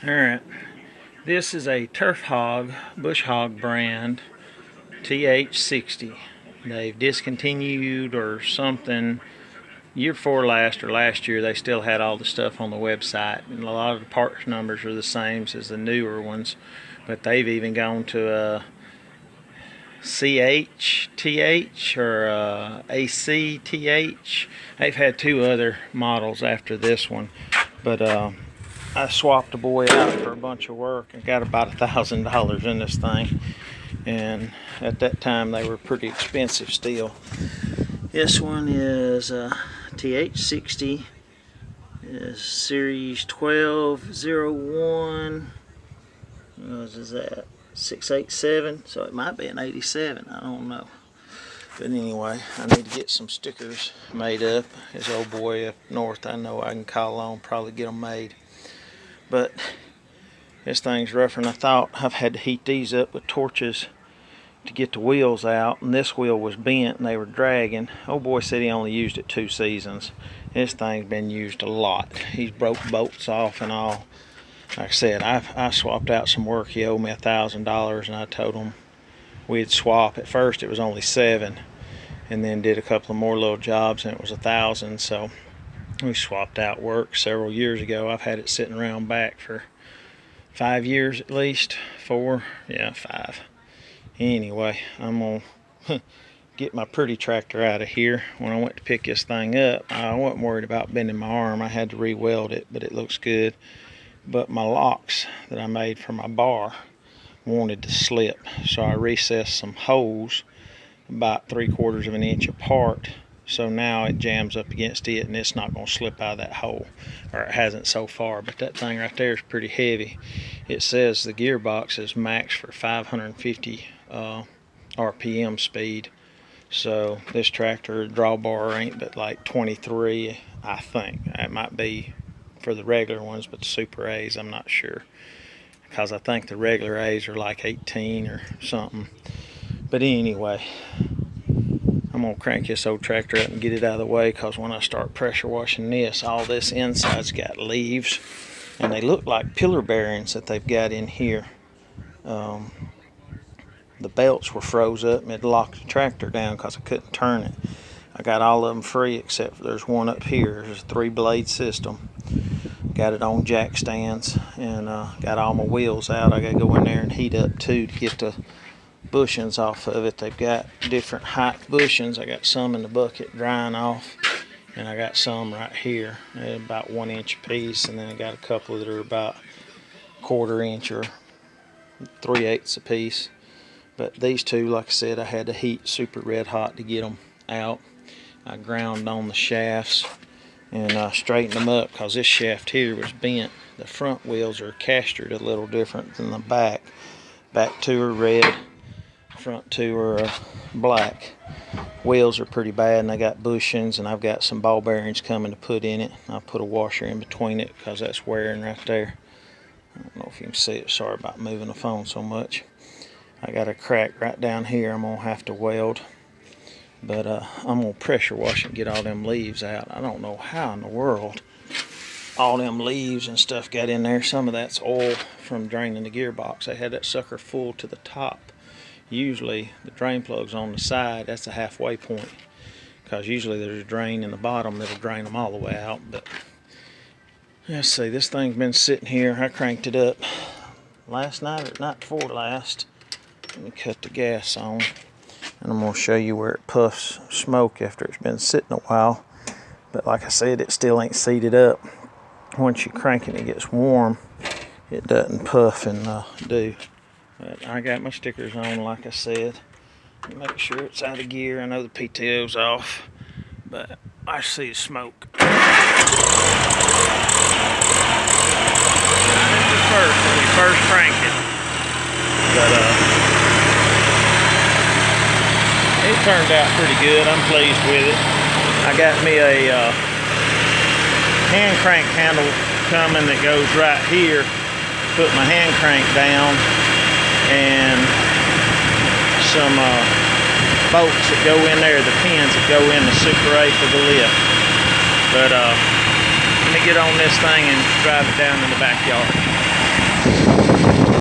Alright, this is a turf hog, bush hog brand, Th60. They've discontinued or something. Year before last or last year, they still had all the stuff on the website, and a lot of the parts numbers are the same as the newer ones, but they've even gone to a CHTH or ACTH. They've had two other models after this one, but I swapped the boy out for a bunch of work and got about $1,000 in this thing, and at that time they were pretty expensive still. This one is Th60, is series 1201. What is that? 687, so it might be an 87, I don't know. But anyway, I need to get some stickers made up. His old boy up north, I know I can call on, probably get them made. But this thing's rougher than I thought. I've had to heat these up with torches to get the wheels out, and this wheel was bent and they were dragging. Old boy said he only used it 2 seasons. This thing's been used a lot. He's broke bolts off and all. Like I said, I swapped out some work. He owed me $1,000, and I told him we'd swap. At first it was only $7, and then did a couple of more little jobs and it was $1,000. So we swapped out work several years ago. I've had it sitting around back for 5 years at least. 4, yeah, 5. Anyway, I'm gonna get my pretty tractor out of here. When I went to pick this thing up, I wasn't worried about bending my arm. I had to re-weld it, but it looks good. But my locks that I made for my bar wanted to slip, so I recessed some holes about 3/4 of an inch apart, so now it jams up against it and it's not going to slip out of that hole, or it hasn't so far. But that thing right there is pretty heavy. It says the gearbox is max for 550 RPM speed, so this tractor drawbar ain't but like 23, I think. It might be for the regular ones, but the Super A's I'm not sure, because I think the regular A's are like 18 or something. But anyway, I'm gonna crank this old tractor up and get it out of the way, because when I start pressure washing this, all this inside's got leaves, and they look like pillar bearings that they've got in here. The belts were froze up and it locked the tractor down because I couldn't turn it. I got all of them free except for there's one up here. There's a 3-blade system. Got it on jack stands, and got all my wheels out. I gotta go in there and heat up too to get the bushings off of it. They've got different height bushings. I got some in the bucket drying off, and I got some right here. They're about 1 inch a piece, and then I got a couple that are about 1/4 inch or 3/8 a piece. But these two, like I said, I had to heat super red hot to get them out. I ground on the shafts and straightened them up, because this shaft here was bent. The front wheels are castered a little different than the back. Back two are red, front two are black. Wheels are pretty bad, and they got bushings, and I've got some ball bearings coming to put in it. I'll put a washer in between it because that's wearing right there. I don't know if you can see it. Sorry about moving the phone so much. I got a crack right down here I'm gonna have to weld, but I'm gonna pressure wash and get all them leaves out. I don't know how in the world all them leaves and stuff got in there. Some of that's oil from draining the gearbox. They had that sucker full to the top. Usually the drain plug's on the side. That's a halfway point, because usually there's a drain in the bottom that'll drain them all the way out. But let's see, this thing's been sitting here. I cranked it up last night or night before last. Let me cut the gas on, and I'm going to show you where it puffs smoke after it's been sitting a while. But like I said, it still ain't seated up. Once you crank it and it gets warm, it doesn't puff and do. But I got my stickers on, like I said. Make sure it's out of gear. I know the PTO's off, but I see smoke. Not at the first, when you first crank it. But it turned out pretty good. I'm pleased with it. I got me a hand crank handle coming that goes right here. Put my hand crank down, and some bolts that go in there, the pins that go in the Super A for the lift. But let me get on this thing and drive it down in the backyard.